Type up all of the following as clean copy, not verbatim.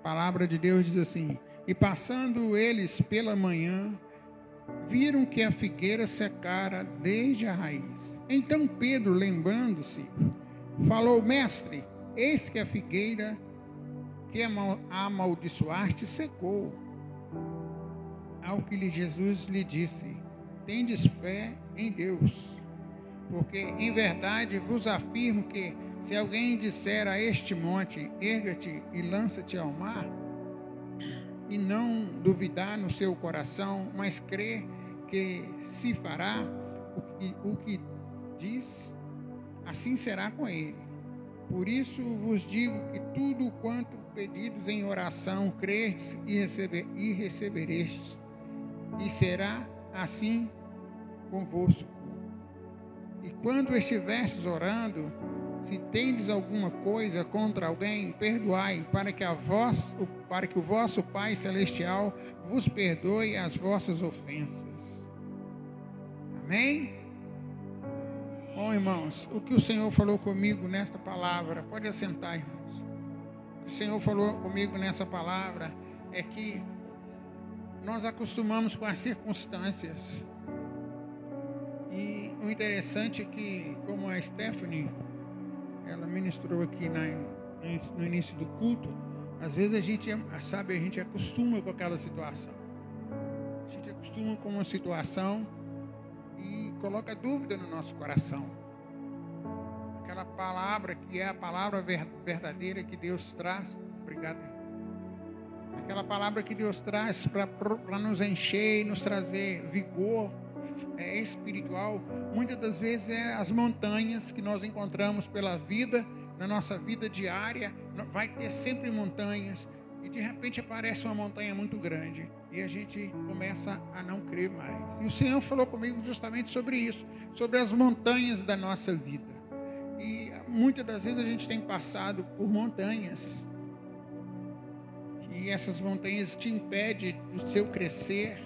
palavra de Deus diz assim: e passando eles pela manhã, viram que a figueira secara desde a raiz. Então Pedro, lembrando-se, falou: mestre, eis que a figueira que amaldiçoaste secou. Ao que Jesus lhe disse: tendes fé em Deus, porque em verdade vos afirmo que se alguém disser a este monte, erga-te e lança-te ao mar, e não duvidar no seu coração, mas crer que se fará o que diz, assim será com ele. Por isso vos digo que tudo quanto pedidos em oração, crerdes e receberestes, e será assim convosco. E quando estiveres orando, se tendes alguma coisa contra alguém, perdoai, para que o vosso Pai Celestial vos perdoe as vossas ofensas. Amém? Bom, irmãos, o que o Senhor falou comigo nesta palavra, pode assentar, irmãos. O que o Senhor falou comigo nessa palavra é que nós acostumamos com as circunstâncias. E o interessante é que, como a Stephanie, ela ministrou aqui no início do culto, às vezes a gente acostuma com aquela situação. A gente acostuma com uma situação e coloca dúvida no nosso coração. Aquela palavra que é a palavra verdadeira que Deus traz. Obrigado. Aquela palavra que Deus traz para nos encher e nos trazer vigor espiritual, muitas das vezes é as montanhas que nós encontramos pela vida, na nossa vida diária, vai ter sempre montanhas, e de repente aparece uma montanha muito grande, e a gente começa a não crer mais. E o Senhor falou comigo justamente sobre isso, sobre as montanhas da nossa vida. E muitas das vezes a gente tem passado por montanhas, e essas montanhas te impedem do seu crescer,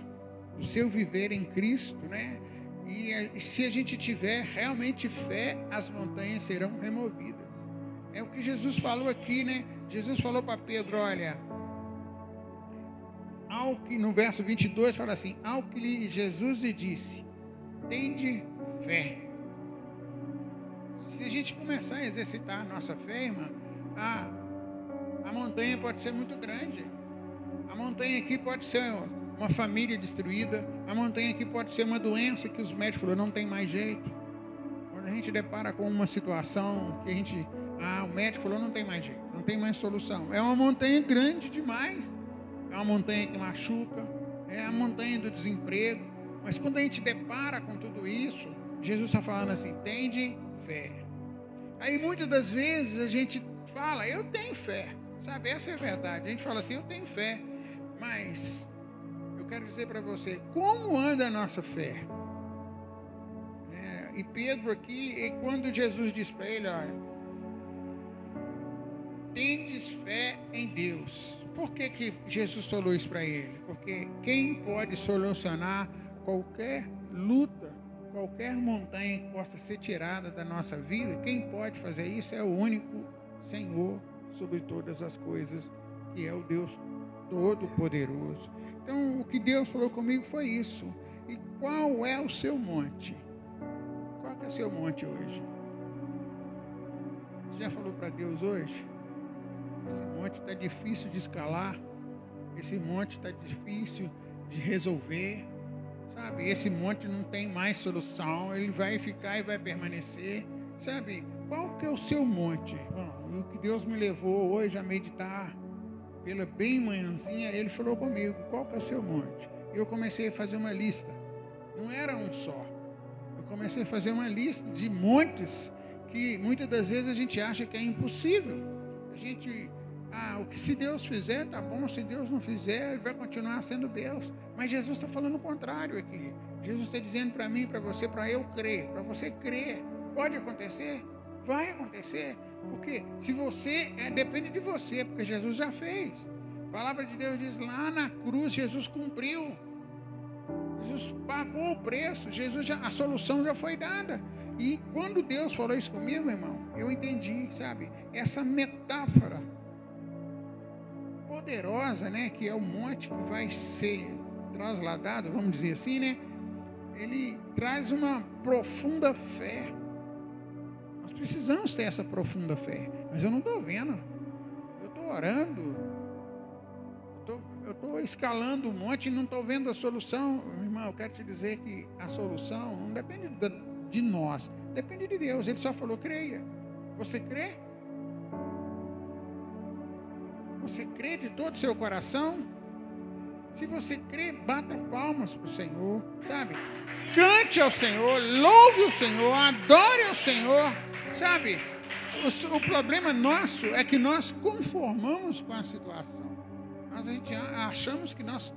do seu viver em Cristo, né? E se a gente tiver realmente fé, as montanhas serão removidas. É o que Jesus falou aqui, né? Jesus falou para Pedro, olha, no verso 22 fala assim: ao que Jesus lhe disse, tende fé. Se a gente começar a exercitar a nossa fé, irmã, a montanha pode ser muito grande. A montanha aqui pode ser uma família destruída. A montanha aqui pode ser uma doença que os médicos falaram, não tem mais jeito. Quando a gente depara com uma situação que o médico falou, não tem mais jeito, não tem mais solução. É uma montanha grande demais. É uma montanha que machuca, é a montanha do desemprego. Mas quando a gente depara com tudo isso, Jesus está falando assim, tende fé. Aí muitas das vezes a gente fala, eu tenho fé, sabe? Essa é a verdade. A gente fala assim, eu tenho fé, mas eu quero dizer para você, como anda a nossa fé? E Pedro aqui, quando Jesus diz para ele, olha, tendes fé em Deus. Por que Jesus falou isso para ele? Porque quem pode solucionar qualquer luta, qualquer montanha que possa ser tirada da nossa vida, quem pode fazer isso é o único Senhor sobre todas as coisas, que é o Deus Todo-Poderoso. Então, o que Deus falou comigo foi isso. E qual é o seu monte? Qual é o seu monte hoje? Você já falou para Deus hoje? Esse monte está difícil de escalar. Esse monte está difícil de resolver. Sabe? Esse monte não tem mais solução. Ele vai ficar e vai permanecer. Sabe? Qual que é o seu monte? O que Deus me levou hoje a meditar pela bem manhãzinha, Ele falou comigo, qual que é o seu monte? E eu comecei a fazer uma lista. Não era um só. Eu comecei a fazer uma lista de montes que muitas das vezes a gente acha que é impossível. A gente, o que se Deus fizer, tá bom. Se Deus não fizer, Ele vai continuar sendo Deus. Mas Jesus está falando o contrário aqui. Jesus está dizendo para mim, para você, para eu crer. Para você crer. Pode acontecer? Vai acontecer. Porque se você, depende de você, porque Jesus já fez. A palavra de Deus diz, lá na cruz, Jesus cumpriu. Jesus pagou o preço. A solução já foi dada. E quando Deus falou isso comigo, irmão, eu entendi, sabe? Essa metáfora poderosa, né, que é o monte que vai ser trasladado, vamos dizer assim, né, ele traz uma profunda fé. Nós precisamos ter essa profunda fé, mas eu não estou vendo. Eu estou orando, eu estou escalando o monte e não estou vendo a solução. Irmão, eu quero te dizer que a solução não depende de nós, depende de Deus. Ele só falou, creia. Você crê? Você crê de todo o seu coração? Se você crê, bata palmas para o Senhor, sabe? Cante ao Senhor, louve o Senhor, adore ao Senhor, sabe? O problema nosso é que nós conformamos com a situação. Nós achamos que nós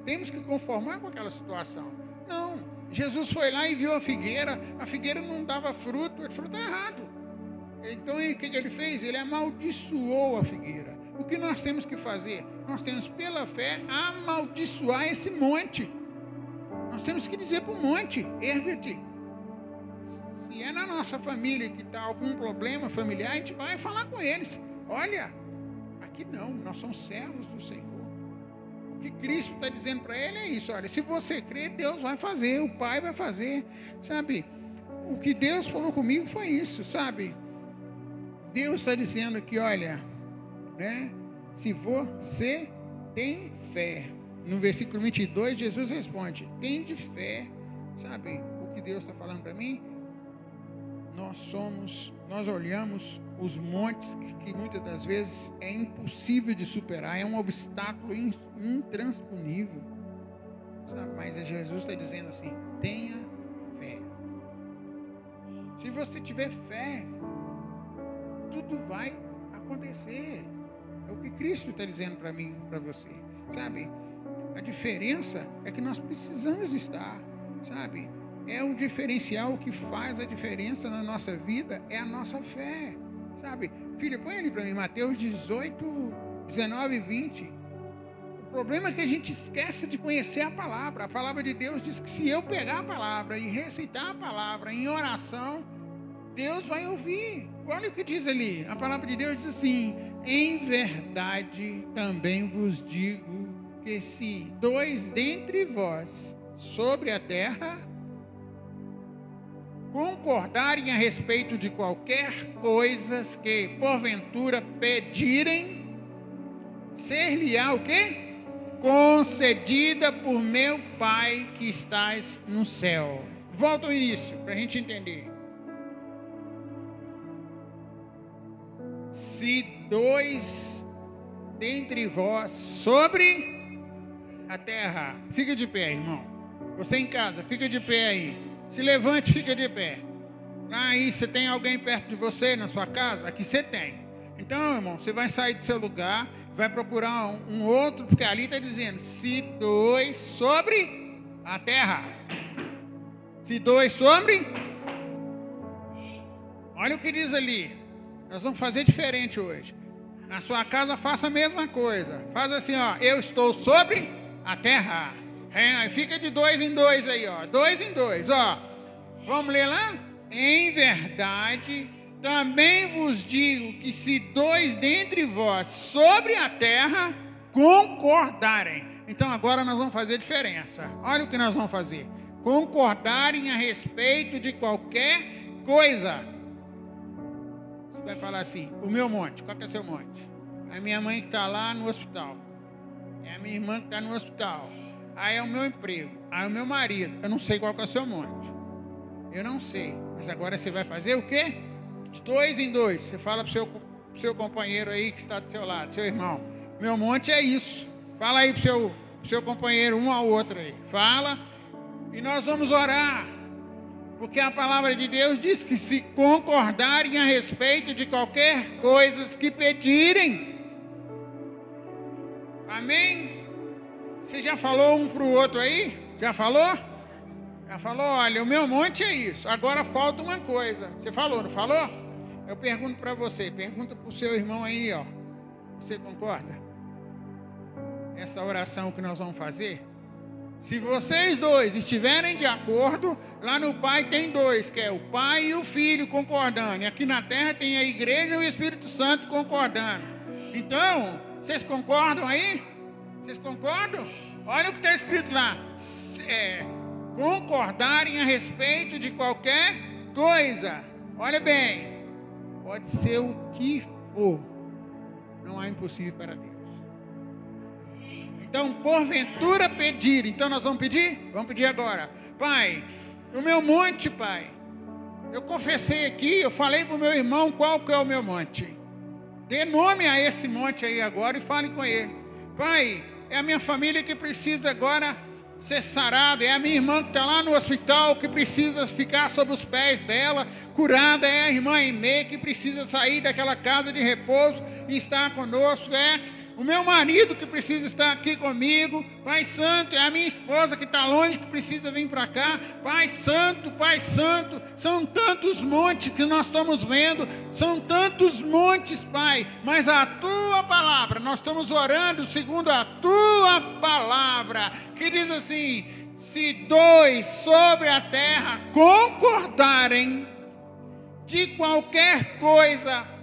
temos que conformar com aquela situação. Não, Jesus foi lá e viu a figueira não dava fruto, ele falou, está errado. Então, o que ele fez? Ele amaldiçoou a figueira. O que nós temos que fazer? Nós temos, pela fé, amaldiçoar esse monte. Nós temos que dizer para o monte, erga-te. Se é na nossa família que está algum problema familiar, a gente vai falar com eles. Olha, aqui não, nós somos servos do Senhor. O que Cristo está dizendo para ele é isso. Olha, se você crer, Deus vai fazer, o Pai vai fazer. Sabe, o que Deus falou comigo foi isso, sabe? Deus está dizendo aqui, olha, né? Se você tem fé, no versículo 22, Jesus responde, tem de fé, sabe o que Deus está falando para mim? Nós olhamos os montes que muitas das vezes é impossível de superar, é um obstáculo intransponível, sabe? Mas Jesus está dizendo assim, tenha fé. Se você tiver fé, tudo vai acontecer. É o que Cristo está dizendo para mim, para você, sabe? A diferença é que nós precisamos estar, sabe? É o diferencial, o que faz a diferença na nossa vida é a nossa fé, sabe? Filho, põe ali para mim, Mateus 18, 19 e 20. O problema é que a gente esquece de conhecer a palavra. A palavra de Deus diz que se eu pegar a palavra e recitar a palavra em oração, Deus vai ouvir. Olha o que diz ali. A palavra de Deus diz assim, em verdade também vos digo que se dois dentre vós sobre a terra concordarem a respeito de qualquer coisa que porventura pedirem, ser-lhe-á o quê? Concedida por meu Pai que estás no céu. Volta ao início, para a gente entender. Se dois dentre vós sobre a terra, fica de pé, irmão. Você em casa, fica de pé aí. Se levante, fica de pé. Aí você tem alguém perto de você na sua casa? Aqui você tem. Então, irmão, você vai sair do seu lugar, vai procurar um outro, porque ali está dizendo, se dois sobre a terra. Se dois sobre. Olha o que diz ali. Nós vamos fazer diferente hoje. Na sua casa, faça a mesma coisa. Faz assim, ó. Eu estou sobre a terra. Fica de 2 em 2 aí, ó. 2 em 2, ó. Vamos ler lá? Em verdade, também vos digo que se dois dentre vós sobre a terra concordarem. Então agora nós vamos fazer diferença. Olha o que nós vamos fazer. Concordarem a respeito de qualquer coisa. Você vai falar assim, o meu monte, qual que é o seu monte? A minha mãe que está lá no hospital. É a minha irmã que está no hospital. Aí é o meu emprego, aí é o meu marido. Eu não sei qual que é o seu monte. Eu não sei. Mas agora você vai fazer o quê? De 2 em 2. Você fala para o seu companheiro aí que está do seu lado, seu irmão. Meu monte é isso. Fala aí para o seu companheiro, um ao outro aí. Fala. E nós vamos orar. Porque a palavra de Deus diz que se concordarem a respeito de qualquer coisa que pedirem. Amém? Você já falou um para o outro aí? Já falou? Já falou, olha, o meu monte é isso. Agora falta uma coisa. Você falou, não falou? Eu pergunto para você, pergunta para o seu irmão aí, ó. Você concorda? Essa oração que nós vamos fazer? Se vocês dois estiverem de acordo, lá no Pai tem dois, que é o Pai e o Filho concordando. E aqui na terra tem a igreja e o Espírito Santo concordando. Então, Vocês concordam aí? Vocês concordam? Olha o que está escrito lá. Concordarem a respeito de qualquer coisa. Olha bem. Pode ser o que for. Não há impossível para Deus. Então, porventura pedir. Então nós vamos pedir? Vamos pedir agora. Pai, o meu monte, Pai. Eu confessei aqui, eu falei para o meu irmão qual que é o meu monte. Dê nome a esse monte aí agora e fale com ele. Pai, é a minha família que precisa agora ser sarada. É a minha irmã que está lá no hospital, que precisa ficar sob os pés dela, curada. É a irmã Aimee, que precisa sair daquela casa de repouso e estar conosco. É o meu marido que precisa estar aqui comigo. Pai Santo, é a minha esposa que está longe, que precisa vir para cá. Pai Santo, são tantos montes que nós estamos vendo, são tantos montes, Pai, mas a Tua palavra, nós estamos orando segundo a Tua palavra, que diz assim: se dois sobre a terra concordarem de qualquer coisa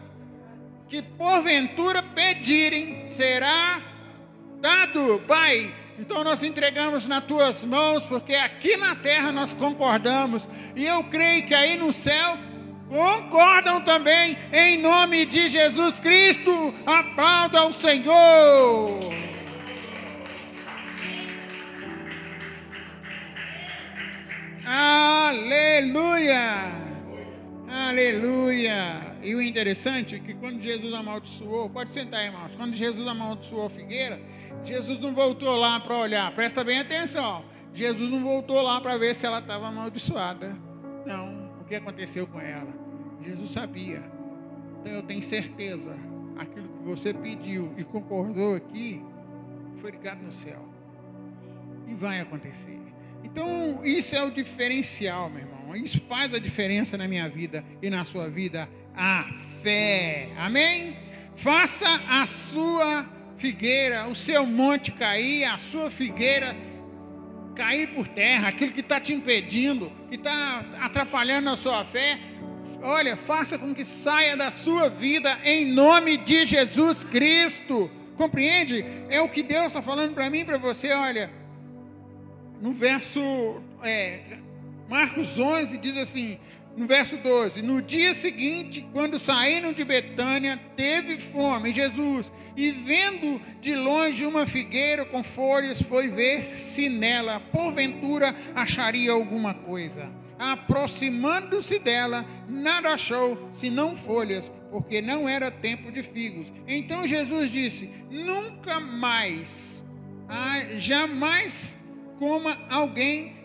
que porventura pedirem, será dado. Pai, então nós entregamos nas Tuas mãos, porque aqui na terra nós concordamos, e eu creio que aí no céu concordam também, em nome de Jesus Cristo. Aplauda ao Senhor. Aleluia. Aleluia. E o interessante é que quando Jesus amaldiçoou, pode sentar, irmãos, quando Jesus amaldiçoou a figueira, Jesus não voltou lá para olhar, presta bem atenção, Jesus não voltou lá para ver se ela estava amaldiçoada. Não, o que aconteceu com ela? Jesus sabia. Então eu tenho certeza, aquilo que você pediu e concordou aqui, foi ligado no céu. E vai acontecer. Então isso é o diferencial, meu irmão. Isso faz a diferença na minha vida e na sua vida. A fé, amém? Faça a sua figueira, o seu monte cair, a sua figueira cair por terra, aquilo que está te impedindo, que está atrapalhando a sua fé. Olha, faça com que saia da sua vida em nome de Jesus Cristo. Compreende? É o que Deus está falando para mim e para você. Olha, no verso Marcos 11 diz assim, no verso 12: no dia seguinte, quando saíram de Betânia, teve fome Jesus, e vendo de longe uma figueira com folhas, foi ver se nela, porventura, acharia alguma coisa. Aproximando-se dela, nada achou, senão folhas, porque não era tempo de figos. Então Jesus disse: nunca mais, jamais coma alguém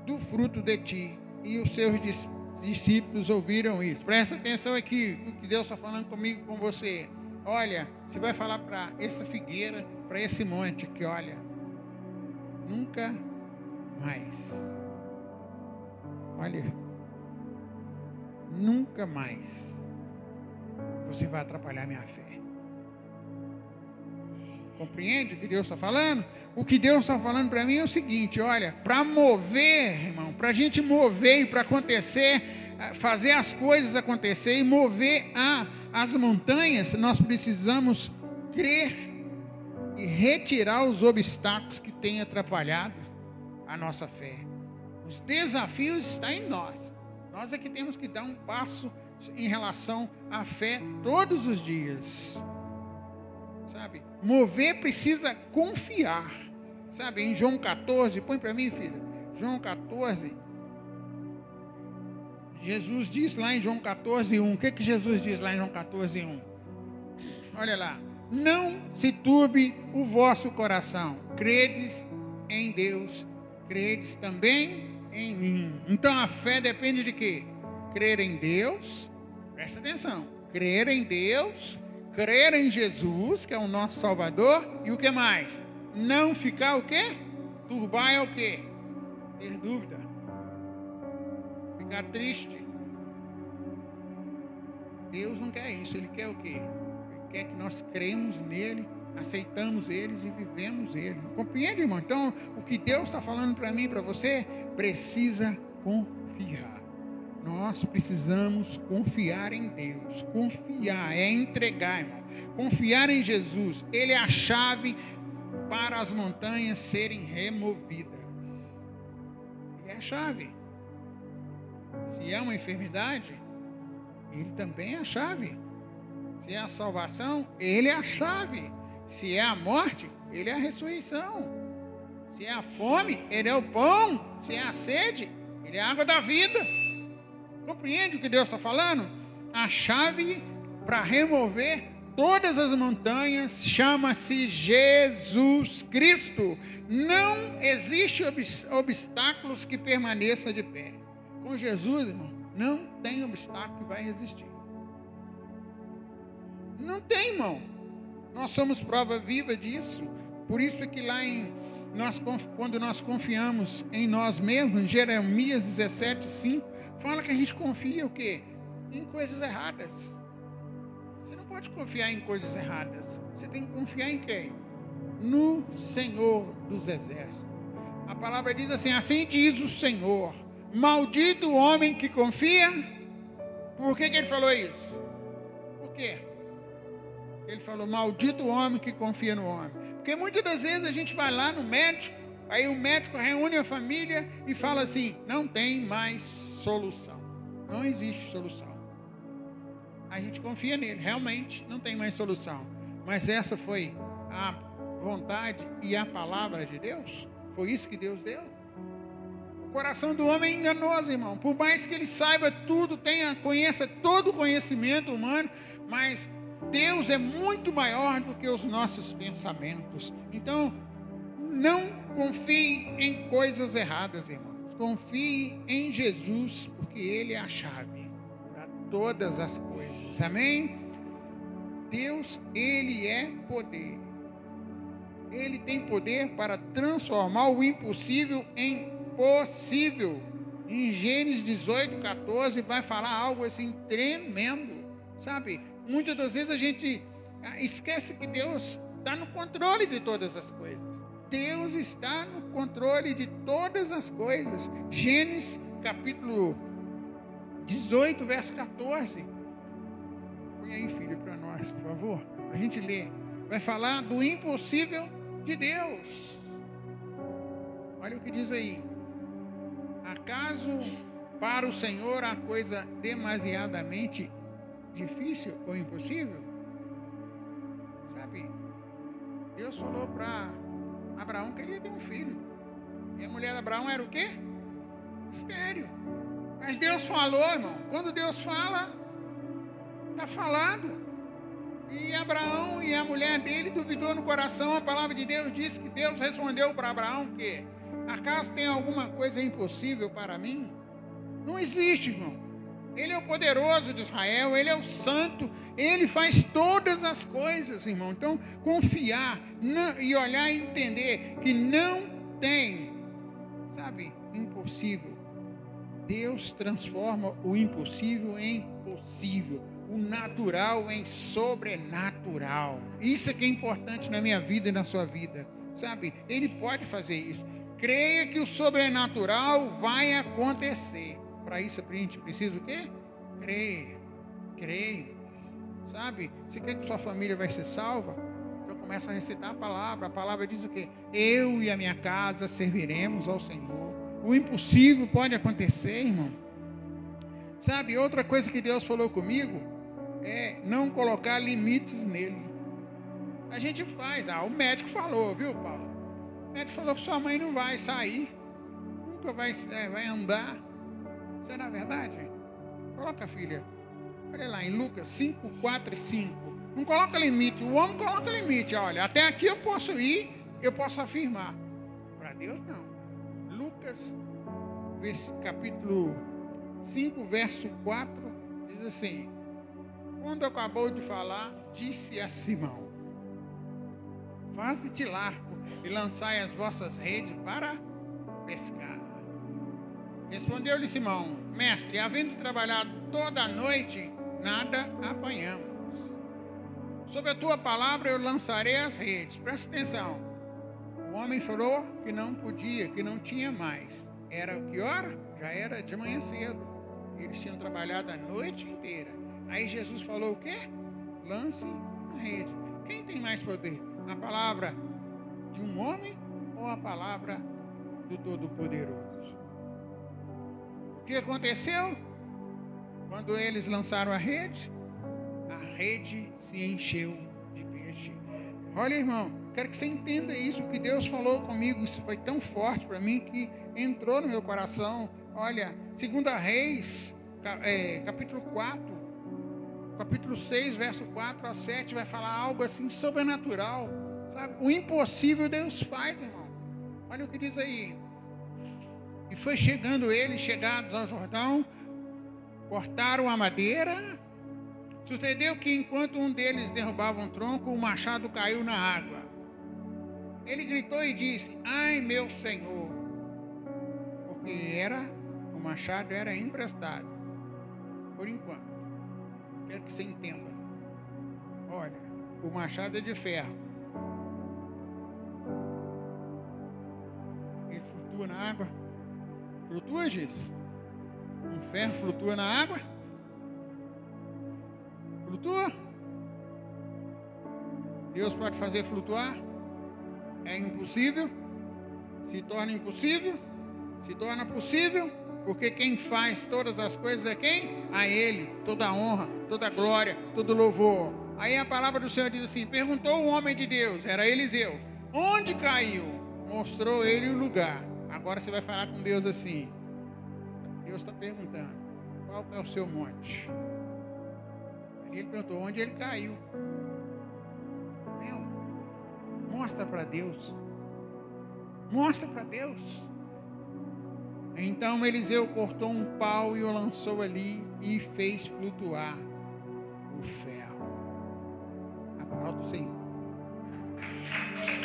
do fruto de ti. E os seus discípulos ouviram isso. Presta atenção aqui, o que Deus está falando comigo e com você. Olha, você vai falar para essa figueira, para esse monte, que olha, nunca mais. Olha, nunca mais você vai atrapalhar minha fé. Compreende o que Deus está falando? O que Deus está falando para mim é o seguinte: olha, para mover, irmão, para a gente mover e para acontecer, fazer as coisas acontecer e mover as montanhas, nós precisamos crer e retirar os obstáculos que têm atrapalhado a nossa fé. Os desafios estão em nós. Nós é que temos que dar um passo em relação à fé todos os dias. Sabe? Mover precisa confiar. Sabe? Em João 14, põe para mim, filha. João 14. Jesus diz lá em João 14:1. O que Jesus diz lá em João 14:1? Olha lá. Não se turbe o vosso coração. Credes em Deus, credes também em mim. Então a fé depende de quê? Crer em Deus. Presta atenção. Crer em Deus, crer em Jesus, que é o nosso Salvador, e o que mais? Não ficar o quê? Turbar é o quê? Ter dúvida. Ficar triste. Deus não quer isso, Ele quer o quê? Ele quer que nós cremos nele, aceitamos eles e vivemos ele. Compreende, irmão? Então, o que Deus está falando para mim e para você, precisa confiar. Nós precisamos confiar em Deus. Confiar é entregar, irmão. Confiar em Jesus, Ele é a chave para as montanhas serem removidas. Ele é a chave. Se é uma enfermidade, Ele também é a chave. Se é a salvação, Ele é a chave. Se é a morte, Ele é a ressurreição. Se é a fome, Ele é o pão. Se é a sede, Ele é a água da vida. Compreende o que Deus está falando? A chave para remover todas as montanhas chama-se Jesus Cristo. Não existe obstáculos que permaneça de pé. Com Jesus, irmão, não tem obstáculo que vai resistir. Não tem, irmão. Nós somos prova viva disso. Por isso é que lá quando nós confiamos em nós mesmos, em Jeremias 17:5, fala que a gente confia o quê? Em coisas erradas. Você não pode confiar em coisas erradas. Você tem que confiar em quem? No Senhor dos Exércitos. A palavra diz assim: assim diz o Senhor, maldito o homem que confia. Por que ele falou isso? Por quê? Ele falou, maldito o homem que confia no homem. Porque muitas das vezes a gente vai lá no médico, aí o médico reúne a família e fala assim, não tem mais solução. Não existe solução. A gente confia nele, realmente não tem mais solução. Mas essa foi a vontade e a palavra de Deus? Foi isso que Deus deu? O coração do homem é enganoso, irmão. Por mais que ele saiba tudo, conheça todo o conhecimento humano, mas Deus é muito maior do que os nossos pensamentos. Então, não confie em coisas erradas, irmãos. Confie em Jesus, porque Ele é a chave para todas as coisas. Amém? Deus, Ele é poder. Ele tem poder para transformar o impossível em possível. Em Gênesis 18:14 vai falar algo assim tremendo, sabe? Muitas das vezes a gente esquece que Deus está no controle de todas as coisas. Deus está no controle de todas as coisas. Gênesis capítulo 18, verso 14. Põe aí, filho, para nós, por favor. A gente lê. Vai falar do impossível de Deus. Olha o que diz aí. Acaso para o Senhor há coisa demasiadamente difícil ou impossível? Sabe? Deus falou para Abraão que ele ia ter um filho. E a mulher de Abraão era o quê? Estéril. Mas Deus falou, irmão. Quando Deus fala, está falado. E Abraão e a mulher dele duvidou no coração. A palavra de Deus diz que Deus respondeu para Abraão que acaso tem alguma coisa impossível para mim? Não existe, irmão. Ele é o poderoso de Israel, Ele é o santo, Ele faz todas as coisas, irmão. Então, confiar e olhar e entender que não tem, sabe, impossível. Deus transforma o impossível em possível, o natural em sobrenatural. Isso é que é importante na minha vida e na sua vida, sabe? Ele pode fazer isso. Creia que o sobrenatural vai acontecer. Para isso a gente precisa o quê? Crer, sabe? Você quer que sua família vai ser salva? Então começa a recitar a palavra diz o quê? Eu e a minha casa serviremos ao Senhor. O impossível pode acontecer, irmão. Sabe, outra coisa que Deus falou comigo é não colocar limites nele. A gente faz, o médico falou, viu, Paulo? O médico falou que sua mãe não vai sair, nunca vai andar. Será verdade? Coloca, filha. Olha lá, em Lucas 5, 4 e 5. Não coloca limite. O homem coloca limite. Olha, até aqui eu posso ir, eu posso afirmar. Para Deus, não. Lucas, capítulo 5, verso 4, diz assim. Quando acabou de falar, disse a Simão. Faze-te largo e lançai as vossas redes para pescar. Respondeu-lhe Simão, mestre, havendo trabalhado toda a noite, nada apanhamos. Sob a tua palavra eu lançarei as redes. Presta atenção. O homem falou que não podia, que não tinha mais. Era que hora? Já era de manhã cedo. Eles tinham trabalhado a noite inteira. Aí Jesus falou o quê? Lance na rede. Quem tem mais poder? A palavra de um homem ou a palavra do Todo-Poderoso? O que aconteceu? Quando eles lançaram a rede se encheu de peixe. Olha, irmão, quero que você entenda isso. O que Deus falou comigo, isso foi tão forte para mim que entrou no meu coração. Olha, 2 Reis, capítulo 4, capítulo 6, verso 4 a 7, vai falar algo assim sobrenatural. Sabe? O impossível Deus faz, irmão. Olha o que diz aí. E foi chegando eles, chegados ao Jordão, cortaram a madeira. Sucedeu que enquanto um deles derrubava um tronco, o machado caiu na água. Ele gritou e disse: ai, meu senhor, porque o machado era emprestado, por enquanto. Quero que você entenda. Olha, o machado é de ferro. Ele flutua na água. Flutua, Giz? Um ferro flutua na água? Flutua? Deus pode fazer flutuar? É impossível? Se torna impossível? Se torna possível? Porque quem faz todas as coisas é quem? A Ele. Toda honra, toda glória, todo louvor. Aí a palavra do Senhor diz assim: perguntou o homem de Deus, era Eliseu, onde caiu? Mostrou ele o lugar. Agora você vai falar com Deus assim. Deus está perguntando: qual é o seu monte? Ele perguntou onde ele caiu. Meu, mostra para Deus. Mostra para Deus. Então Eliseu cortou um pau e o lançou ali e fez flutuar o ferro. Aplauda o Senhor.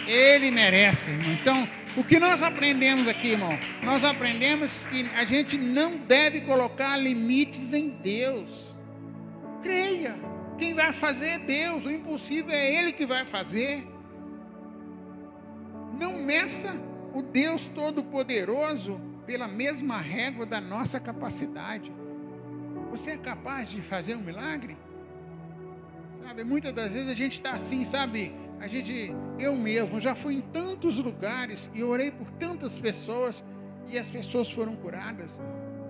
Ele merece, irmão. Então, o que nós aprendemos aqui, irmão? Nós aprendemos que a gente não deve colocar limites em Deus. Creia, quem vai fazer é Deus, o impossível é Ele que vai fazer. Não meça o Deus Todo-Poderoso pela mesma régua da nossa capacidade. Você é capaz de fazer um milagre? Sabe, muitas das vezes a gente está assim, sabe? Eu mesmo já fui em tantos lugares e orei por tantas pessoas e as pessoas foram curadas.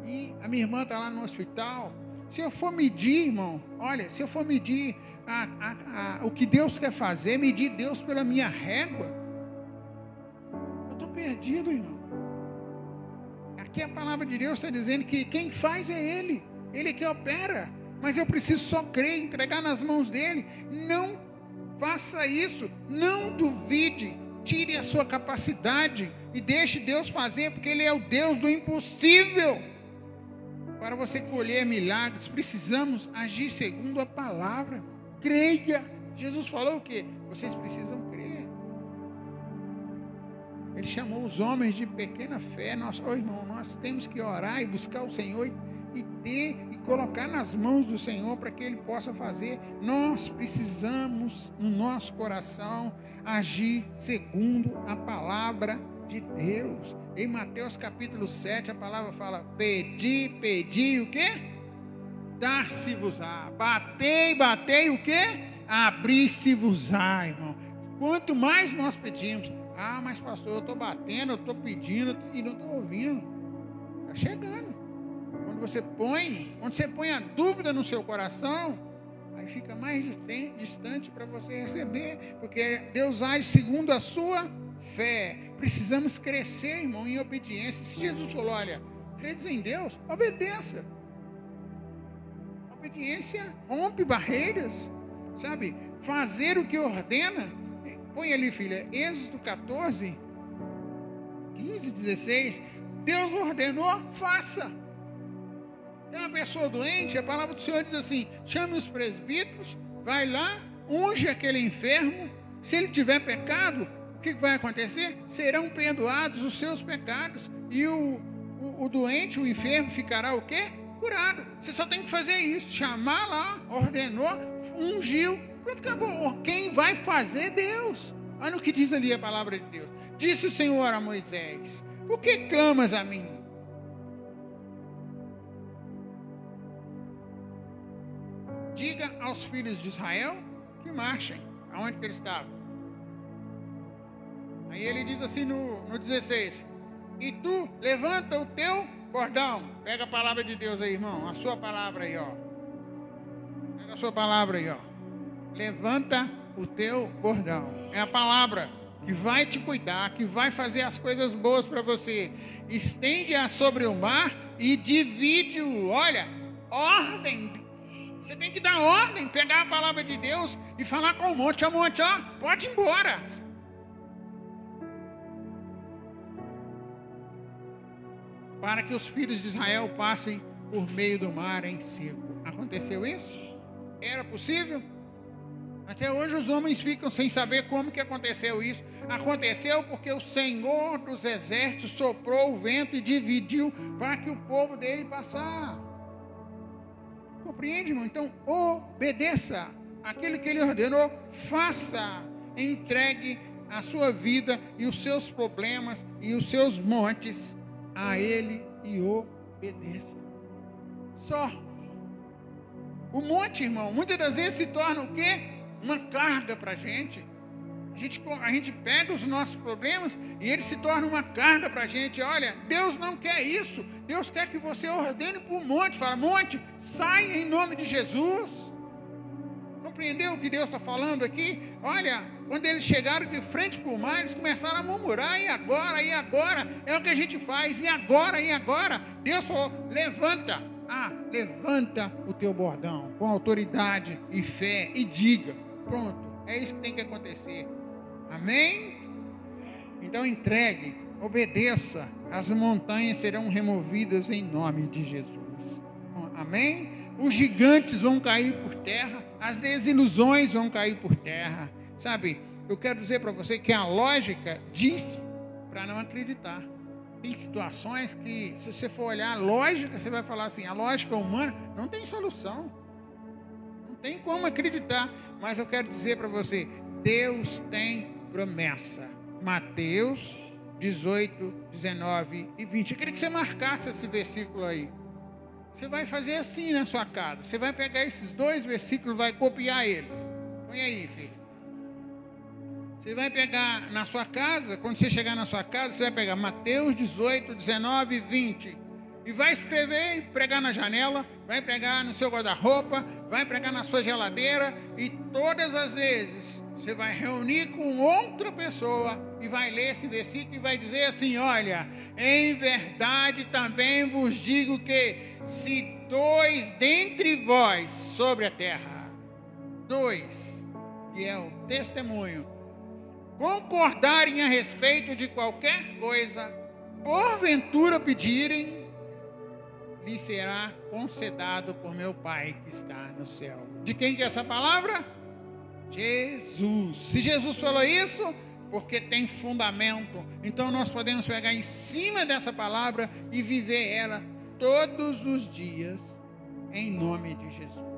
E a minha irmã está lá no hospital. Se eu for medir, irmão, olha, se eu for medir o que Deus quer fazer, medir Deus pela minha régua, eu estou perdido, irmão. Aqui a palavra de Deus está dizendo que quem faz é Ele, Ele que opera, mas eu preciso só crer, entregar nas mãos dEle. Não faça isso, não duvide, tire a sua capacidade e deixe Deus fazer, porque Ele é o Deus do impossível. Para você colher milagres, precisamos agir segundo a palavra. Creia. Jesus falou o quê? Vocês precisam crer. Ele chamou os homens de pequena fé. Irmão, nós temos que orar e buscar o Senhor e colocar nas mãos do Senhor para que Ele possa fazer. Nós precisamos, no nosso coração, agir segundo a palavra de Deus. Em Mateus capítulo 7, a palavra fala: pedi, o quê? Dar-se-vos-á. Batei, o quê? Abrir-se-vos-á, irmão. Quanto mais nós pedimos, mas pastor, eu estou batendo, eu estou pedindo e não estou ouvindo. Está chegando. Quando você põe a dúvida no seu coração, aí fica mais distante para você receber, porque Deus age segundo a sua fé. Precisamos crescer, irmão, em obediência. Se Jesus falou: olha, credes em Deus, obedeça. Obediência rompe barreiras, sabe? Fazer o que ordena. Põe ali, filha, Êxodo 14, 15, 16. Deus ordenou, faça. Tem uma pessoa doente, a palavra do Senhor diz assim: chame os presbíteros, vai lá, unge aquele enfermo. Se ele tiver pecado, o que vai acontecer? Serão perdoados os seus pecados. E o doente, o enfermo, ficará o quê? Curado. Você só tem que fazer isso. Chamar lá, ordenou, ungiu. Pronto, acabou. Quem vai fazer? Deus. Olha o que diz ali a palavra de Deus. Disse o Senhor a Moisés: por que clamas a mim? Diga aos filhos de Israel que marchem. Aonde que eles estavam? Aí ele diz assim no 16: e tu levanta o teu bordão. Pega a palavra de Deus aí, irmão. A sua palavra aí, ó. Pega a sua palavra aí, ó. Levanta o teu bordão. É a palavra que vai te cuidar, que vai fazer as coisas boas para você. Estende-a sobre o mar e divide-o. Olha, ordem. Você tem que dar ordem, pegar a palavra de Deus e falar com o monte. Ó, monte, ó, pode ir embora. Para que os filhos de Israel passem por meio do mar em seco. Aconteceu isso? Era possível? Até hoje os homens ficam sem saber como que aconteceu isso. Aconteceu porque o Senhor dos Exércitos soprou o vento e dividiu para que o povo dele passasse. Compreende, irmão? Então, obedeça aquilo que ele ordenou, faça, entregue a sua vida e os seus problemas e os seus montes a ele e obedeça. Só. O monte, irmão, muitas das vezes se torna o quê? Uma carga para a gente. A gente pega os nossos problemas e eles se tornam uma carga para a gente. Olha, Deus não quer isso. Deus quer que você ordene para o monte. Fala, monte, sai em nome de Jesus. Compreendeu o que Deus está falando aqui? Olha, quando eles chegaram de frente para o mar, eles começaram a murmurar. E agora? E agora? É o que a gente faz. E agora? E agora? Deus falou, levanta. Levanta o teu bordão com autoridade e fé e diga. Pronto, é isso que tem que acontecer. Amém? Então entregue, obedeça. As montanhas serão removidas em nome de Jesus. Amém? Os gigantes vão cair por terra. As desilusões vão cair por terra. Sabe, eu quero dizer para você que a lógica diz para não acreditar. Tem situações que, se você for olhar a lógica, você vai falar assim, a lógica humana não tem solução. Não tem como acreditar. Mas eu quero dizer para você, Deus tem promessa. Mateus 18, 19 e 20. Eu queria que você marcasse esse versículo aí. Você vai fazer assim na sua casa. Você vai pegar esses dois versículos, vai copiar eles. Põe aí, filho. Você vai pegar na sua casa, quando você chegar na sua casa, você vai pegar Mateus 18, 19 e 20. E vai escrever e pregar na janela, vai pregar no seu guarda-roupa, vai pregar na sua geladeira. E todas as vezes você vai reunir com outra pessoa e vai ler esse versículo e vai dizer assim, olha, em verdade também vos digo que se dois dentre vós sobre a terra, dois, que é o testemunho, concordarem a respeito de qualquer coisa, porventura pedirem, lhe será concedado por meu Pai que está no céu. De quem que é essa palavra? Jesus. Se Jesus falou isso, porque tem fundamento, então nós podemos pegar em cima dessa palavra e viver ela todos os dias, em nome de Jesus.